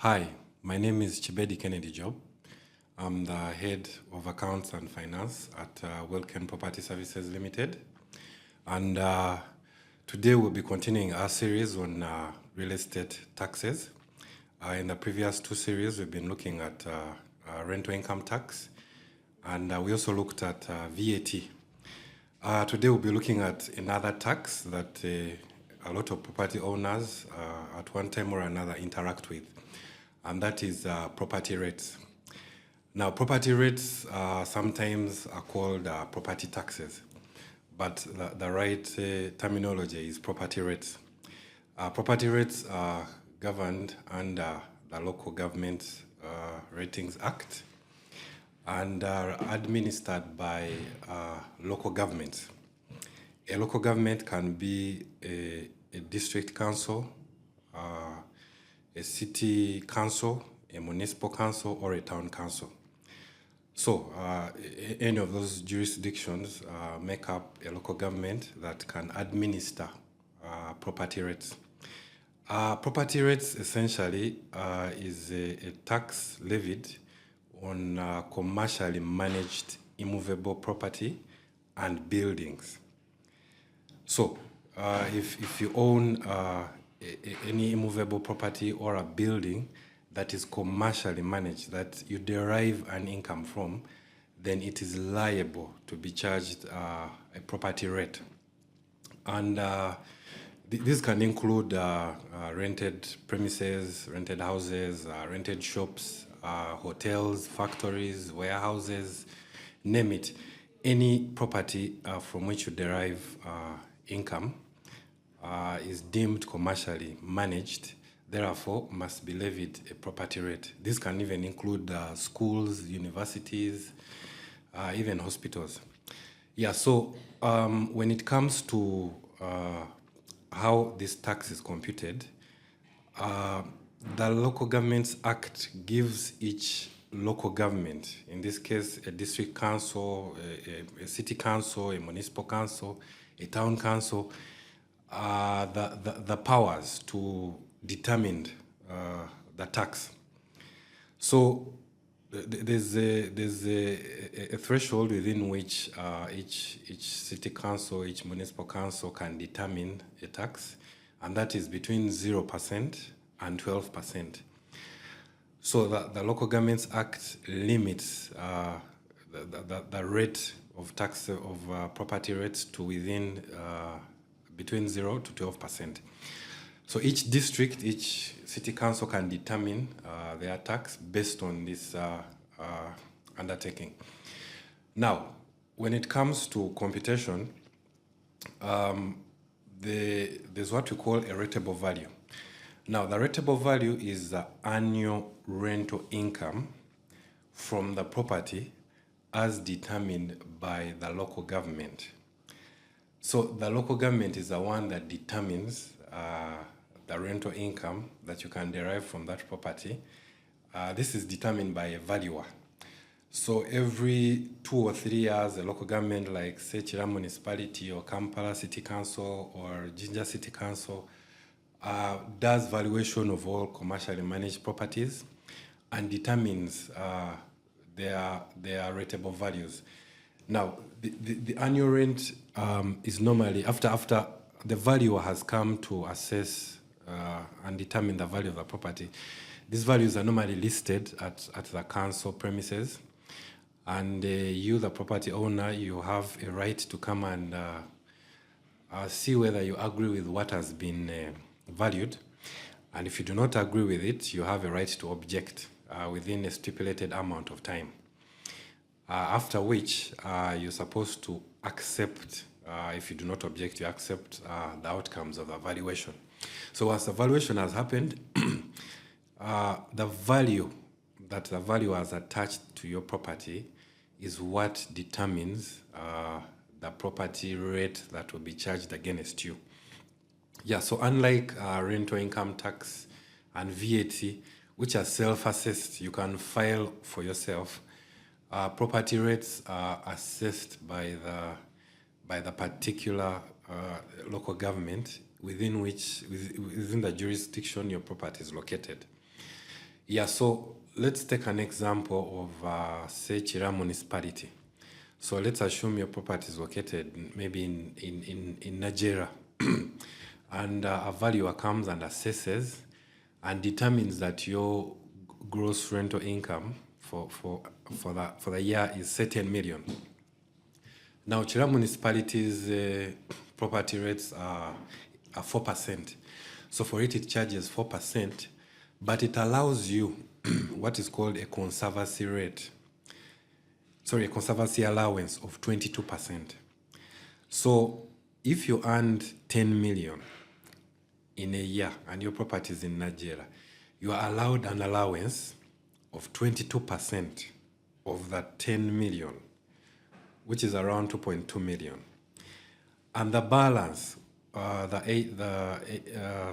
Hi, my name is Kibedi Kennedy Job. I'm the head of accounts and finance at Wilken Property Services Limited. And today we'll be continuing our series on real estate taxes. In the previous two series, we've been looking at rental income tax, and we also looked at VAT. Today we'll be looking at another tax that a lot of property owners at one time or another interact with, and that is property rates. Now, property rates sometimes are called property taxes, but the right terminology is property rates. Property rates are governed under the Local Government Ratings Act and are administered by local governments. A local government can be a district council, a city council, a municipal council, or a town council. So any of those jurisdictions make up a local government that can administer property rates. Property rates essentially is a tax levied on commercially managed immovable property and buildings. So if you own any immovable property or a building that is commercially managed, that you derive an income from, then it is liable to be charged a property rate. And this can include rented premises, rented houses, rented shops, hotels, factories, warehouses, name it. Any property from which you derive income is deemed commercially managed, therefore must be levied a property rate. This can even include schools, universities, even hospitals. Yeah, so when it comes to how this tax is computed, the Local Governments Act gives each local government, in this case a district council, a city council, a municipal council, a town council, the powers to determine the tax. So there's a threshold within which each city council, each municipal council can determine a tax, and that is between 0% and 12%. So the Local Governments Act limits the rate of tax of property rates to within between 0 to 12%. So each district, each city council can determine their tax based on this undertaking. Now, when it comes to computation, there's what we call a rateable value. Now, the rateable value is the annual rental income from the property as determined by the local government. So the local government is the one that determines the rental income that you can derive from that property. This is determined by a valuer. So every 2 or 3 years, a local government like say Chira Municipality or Kampala City Council or Jinja City Council does valuation of all commercially managed properties and determines their rateable values. Now, the annual rent is normally, after the valuer has come to assess and determine the value of the property, these values are normally listed at the council premises, and you, the property owner, you have a right to come and see whether you agree with what has been valued. And if you do not agree with it, you have a right to object within a stipulated amount of time. After which you're supposed to accept, if you do not object, you accept the outcomes of the valuation. So once the valuation has happened, the value that the valuer has attached to your property is what determines the property rate that will be charged against you. Yeah, so unlike rental income tax and VAT, which are self-assessed, you can file for yourself. Property rates are assessed by the particular local government within the jurisdiction your property is located. Yeah, so let's take an example of, say, Chira municipality. So let's assume your property is located maybe in Nigeria, and a valuer comes and assesses and determines that your gross rental income for the year is say 10 million. Now, Chira municipality's property rates are 4%. So for it, it charges 4%, but it allows you what is called a conservancy rate. Sorry, a conservancy allowance of 22%. So if you earned 10 million in a year and your property is in Nigeria, you are allowed an allowance of 22% of that 10 million, which is around 2.2 million. And the balance, the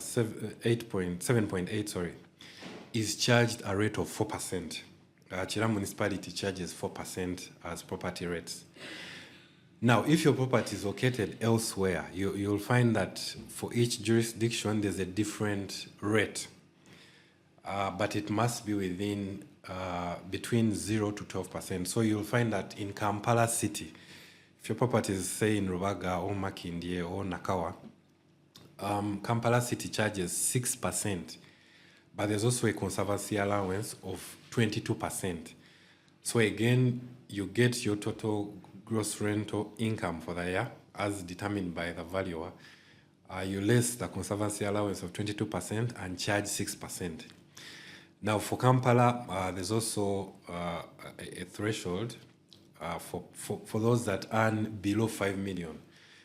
7.8, sorry, is charged a rate of 4%. Chira municipality charges 4% as property rates. Now, if your property is located elsewhere, you'll find that for each jurisdiction, there's a different rate. But it must be within between 0 to 12%. So you'll find that in Kampala City, if your property is, say, in Rubaga or Makindye or Nakawa, Kampala City charges 6%, but there's also a conservancy allowance of 22%. So again, you get your total gross rental income for the year as determined by the valuer. You less the conservancy allowance of 22% and charge 6%. Now for Kampala, there's also a threshold for those that earn below 5 million.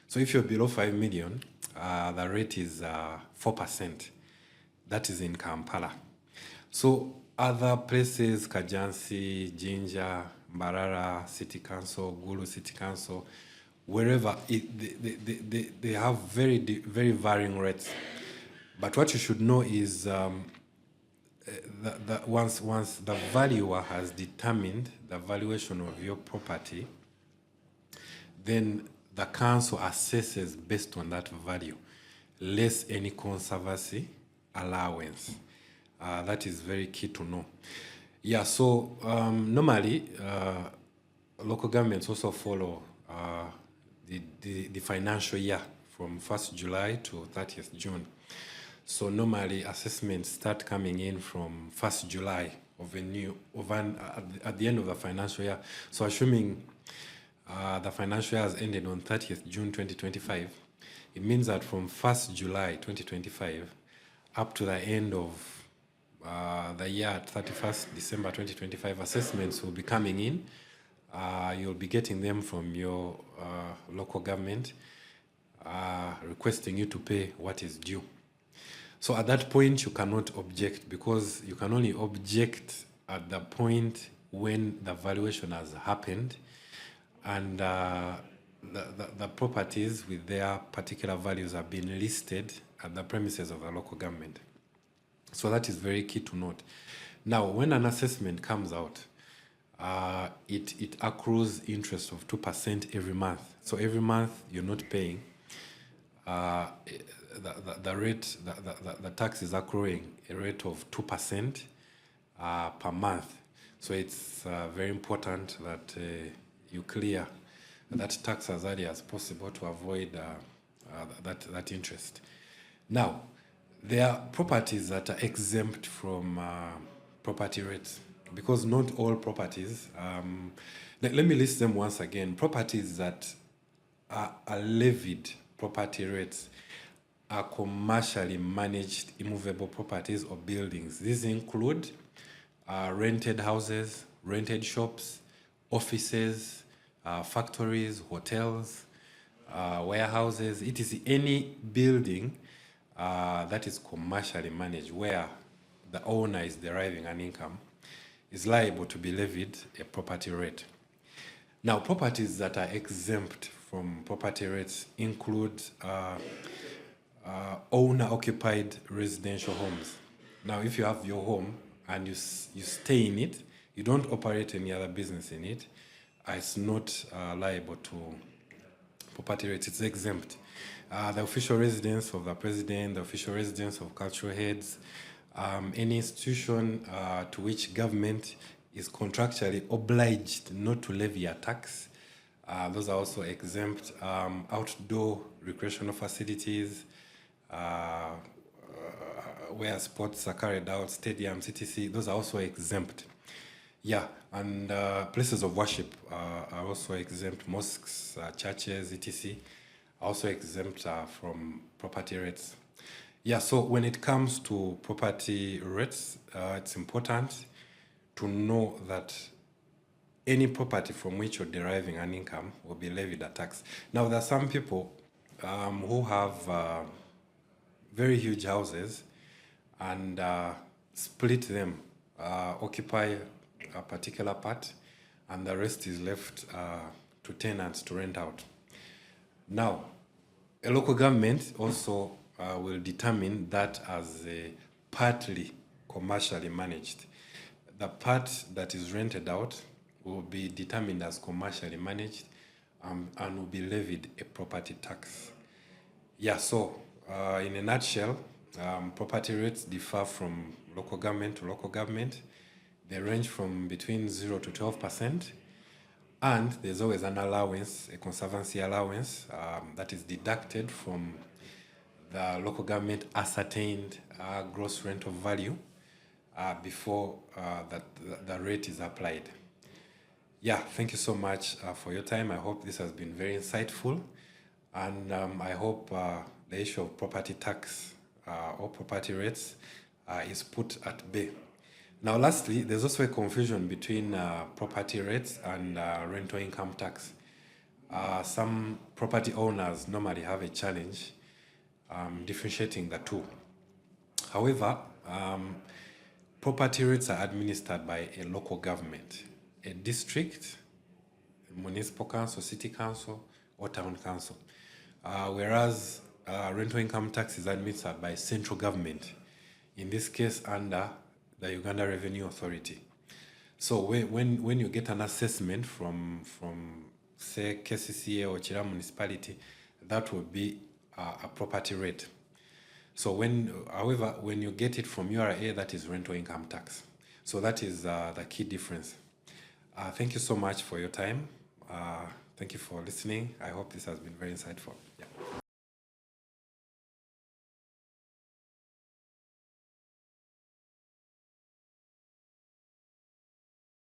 So if you're below 5 million, the rate is 4%. That is in Kampala. So other places, Kajansi, Jinja, Mbarara City Council, Gulu City Council, wherever, they have very varying rates. But what you should know is that once the valuer has determined the valuation of your property, then the council assesses based on that value, less any conservancy allowance. That is very key to know. Yeah, so normally local governments also follow the financial year from 1st July to 30th June. So normally assessments start coming in from 1st July at the end of the financial year. So assuming the financial year has ended on 30th June 2025, it means that from 1st July 2025 up to the end of the year at 31st December 2025, assessments will be coming in. You'll be getting them from your local government requesting you to pay what is due. So at that point, you cannot object, because you can only object at the point when the valuation has happened and the properties with their particular values have been listed at the premises of the local government. So that is very key to note. Now, when an assessment comes out, it accrues interest of 2% every month. So every month you're not paying. The tax is accruing a rate of 2% per month. So it's very important that you clear that tax as early as possible to avoid that interest. Now, there are properties that are exempt from property rates, because not all properties, let me list them once again. Properties that are levied property rates are commercially managed immovable properties or buildings. These include rented houses, rented shops, offices, factories, hotels, warehouses. It is any building that is commercially managed, where the owner is deriving an income, is liable to be levied a property rate. Now, properties that are exempt from property rates include owner-occupied residential homes. Now, if you have your home and you stay in it, you don't operate any other business in it, it's not liable to property rates. It's exempt. The official residence of the president, the official residence of cultural heads, any institution to which government is contractually obliged not to levy a tax. Those are also exempt. Outdoor recreational facilities, where sports are carried out, stadiums, etc., those are also exempt. Yeah, and places of worship are also exempt. Mosques, churches, etc., are also exempt from property rates. Yeah, so when it comes to property rates, it's important to know that any property from which you're deriving an income will be levied a tax. Now, there are some people who have very huge houses and split them, occupy a particular part, and the rest is left to tenants to rent out. Now, a local government also will determine that as a partly commercially managed. The part that is rented out will be determined as commercially managed and will be levied a property tax. Yeah, so in a nutshell, property rates differ from local government to local government. They range from between 0 to 12%. And there's always an allowance, a conservancy allowance, that is deducted from the local government ascertained gross rental value before the rate is applied. Yeah, thank you so much for your time. I hope this has been very insightful. And I hope the issue of property tax or property rates is put at bay. Now, lastly, there's also a confusion between property rates and rental income tax. Some property owners normally have a challenge differentiating the two. However, property rates are administered by a local government, a district, municipal council, city council, or town council. Whereas rental income tax is administered by central government, in this case under the Uganda Revenue Authority. So when you get an assessment from say KCCA or Chira municipality, that will be a property rate. So however, when you get it from URA, that is rental income tax. So that is the key difference. Thank you so much for your time. Thank you for listening. I hope this has been very insightful. Yeah.